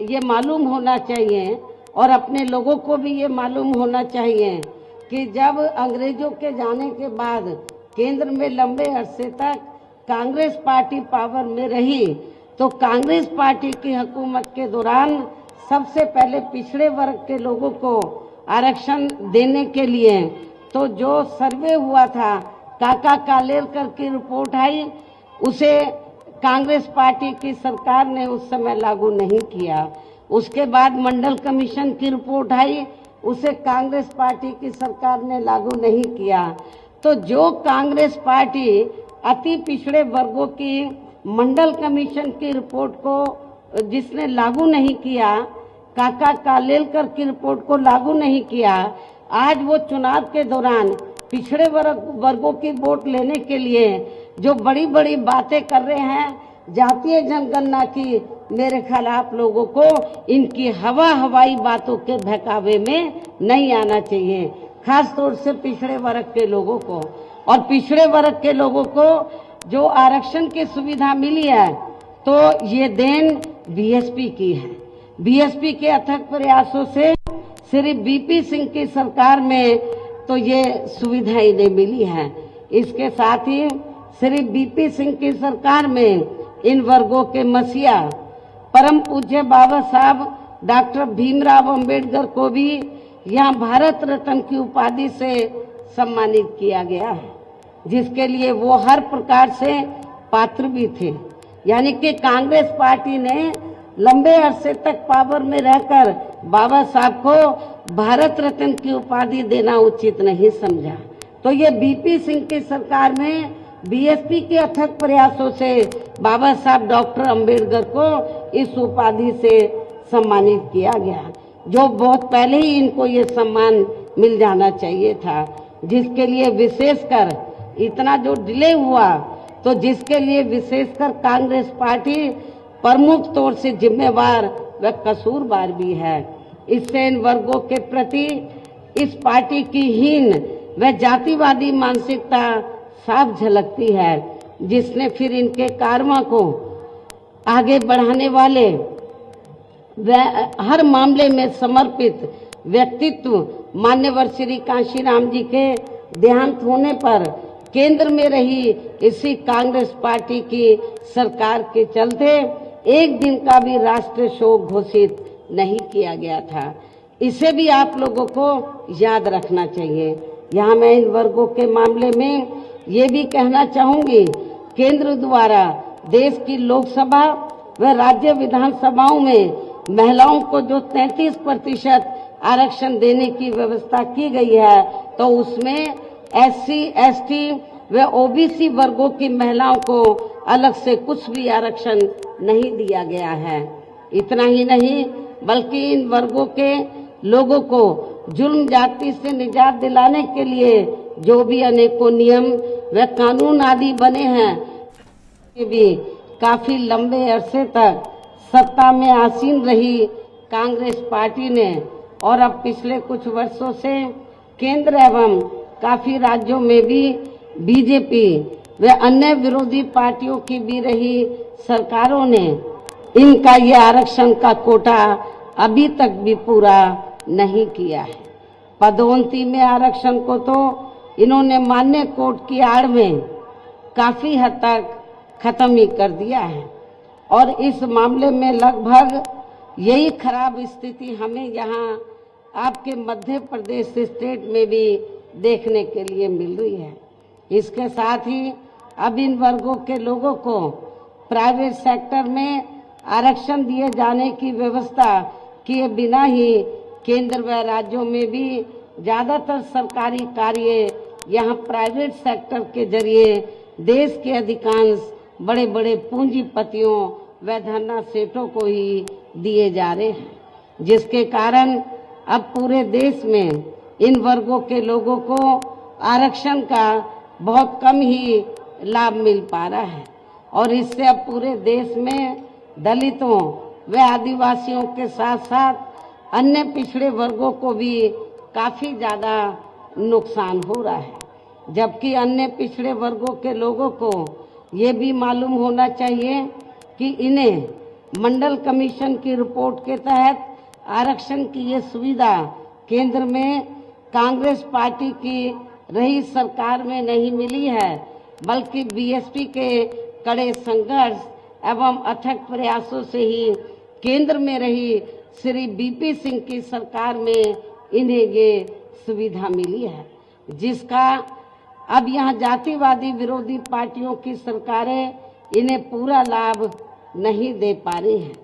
ये मालूम होना चाहिए और अपने लोगों को भी ये मालूम होना चाहिए कि जब अंग्रेजों के जाने के बाद केंद्र में लंबे अरसे तक कांग्रेस पार्टी पावर में रही, तो कांग्रेस पार्टी की हुकूमत के दौरान सबसे पहले पिछड़े वर्ग के लोगों को आरक्षण देने के लिए तो जो सर्वे हुआ था, काका कालेलकर की रिपोर्ट आई, उसे कांग्रेस पार्टी की सरकार ने उस समय लागू नहीं किया। उसके बाद मंडल कमीशन की रिपोर्ट आई, उसे कांग्रेस पार्टी की सरकार ने लागू नहीं किया। तो जो कांग्रेस पार्टी अति पिछड़े वर्गों की मंडल कमीशन की रिपोर्ट को जिसने लागू नहीं किया, काका कालेलकर की रिपोर्ट को लागू नहीं किया, आज वो चुनाव के दौरान पिछड़े वर्गों की वोट लेने के लिए जो बड़ी बड़ी बातें कर रहे हैं जातीय जनगणना की, मेरे ख्याल आप लोगों को इनकी हवाई बातों के बहकावे में नहीं आना चाहिए, खास तौर से पिछड़े वर्ग के लोगों को। और पिछड़े वर्ग के लोगों को जो आरक्षण की सुविधा मिली है, तो ये देन बीएसपी की है। बीएसपी के अथक प्रयासों से श्री बीपी सिंह की सरकार में तो ये सुविधाएं नहीं मिली है। इसके साथ ही श्री बीपी सिंह की सरकार में इन वर्गों के मसीहा परम पूज्य बाबा साहब डॉक्टर भीमराव अंबेडकर को भी यहाँ भारत रत्न की उपाधि से सम्मानित किया गया है, जिसके लिए वो हर प्रकार से पात्र भी थे। यानी कि कांग्रेस पार्टी ने लंबे अरसे तक पावर में रहकर बाबा साहब को भारत रत्न की उपाधि देना उचित नहीं समझा। तो ये बीपी सिंह की सरकार में बीएसपी के अथक प्रयासों से बाबा साहब डॉक्टर अंबेडकर को इस उपाधि से सम्मानित किया गया, जो बहुत पहले ही इनको ये सम्मान मिल जाना चाहिए था, जिसके लिए विशेषकर इतना जो डिले हुआ, तो जिसके लिए विशेषकर कांग्रेस पार्टी प्रमुख तौर से जिम्मेवार व कसूरवार भी है। इससे इन वर्गों के प्रति इस पार्टी की हीन व जातिवादी मानसिकता साफ झलकती है, जिसने फिर इनके कार्यों को आगे बढ़ाने वाले व हर मामले में समर्पित व्यक्तित्व मान्यवर श्री कांशीराम जी के देहांत होने पर केंद्र में रही इसी कांग्रेस पार्टी की सरकार के चलते एक दिन का भी राष्ट्रीय शोक घोषित नहीं किया गया था। इसे भी आप लोगों को याद रखना चाहिए। यहाँ मैं इन वर्गों के मामले में ये भी कहना चाहूंगी, केंद्र द्वारा देश की लोकसभा व राज्य विधानसभाओं में महिलाओं को जो 33% आरक्षण देने की व्यवस्था की गई है, तो उसमें एससी, एसटी व ओबीसी वर्गों की महिलाओं को अलग से कुछ भी आरक्षण नहीं दिया गया है। इतना ही नहीं, बल्कि इन वर्गों के लोगों को जुल्म जाति से निजात दिलाने के लिए जो भी अनेकों नियम व कानून आदि बने हैं, ये भी काफी लंबे अरसे तक सत्ता में आसीन रही कांग्रेस पार्टी ने, और अब पिछले कुछ वर्षों से केंद्र एवं काफी राज्यों में भी बीजेपी व अन्य विरोधी पार्टियों की भी रही सरकारों ने इनका ये आरक्षण का कोटा अभी तक भी पूरा नहीं किया है। पदोन्नति में आरक्षण को तो इन्होंने मान्य कोर्ट की आड़ में काफी हद तक खत्म ही कर दिया है, और इस मामले में लगभग यही खराब स्थिति हमें यहाँ आपके मध्य प्रदेश स्टेट में भी देखने के लिए मिल रही है। इसके साथ ही अब इन वर्गों के लोगों को प्राइवेट सेक्टर में आरक्षण दिए जाने की व्यवस्था किए बिना ही केंद्र व राज्यों में भी ज़्यादातर सरकारी कार्य यहाँ प्राइवेट सेक्टर के जरिए देश के अधिकांश बड़े बड़े पूंजीपतियों व धन्ना सेठों को ही दिए जा रहे हैं, जिसके कारण अब पूरे देश में इन वर्गों के लोगों को आरक्षण का बहुत कम ही लाभ मिल पा रहा है, और इससे अब पूरे देश में दलितों व आदिवासियों के साथ साथ अन्य पिछड़े वर्गों को भी काफ़ी ज़्यादा नुकसान हो रहा है। जबकि अन्य पिछड़े वर्गों के लोगों को ये भी मालूम होना चाहिए कि इन्हें मंडल कमीशन की रिपोर्ट के तहत आरक्षण की ये सुविधा केंद्र में कांग्रेस पार्टी की रही सरकार में नहीं मिली है, बल्कि बीएसपी के कड़े संघर्ष एवं अथक प्रयासों से ही केंद्र में रही श्री बीपी सिंह की सरकार में इन्हें ये सुविधा मिली है, जिसका अब यहाँ जातिवादी विरोधी पार्टियों की सरकारें इन्हें पूरा लाभ नहीं दे पा रही हैं।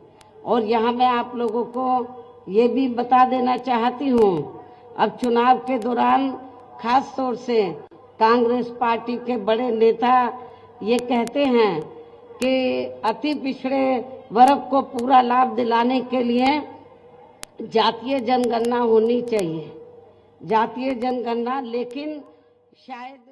और यहाँ मैं आप लोगों को ये भी बता देना चाहती हूँ, अब चुनाव के दौरान खास तौर से कांग्रेस पार्टी के बड़े नेता ये कहते हैं कि अति पिछड़े वर्ग को पूरा लाभ दिलाने के लिए जातीय जनगणना होनी चाहिए, जातीय जनगणना, लेकिन शायद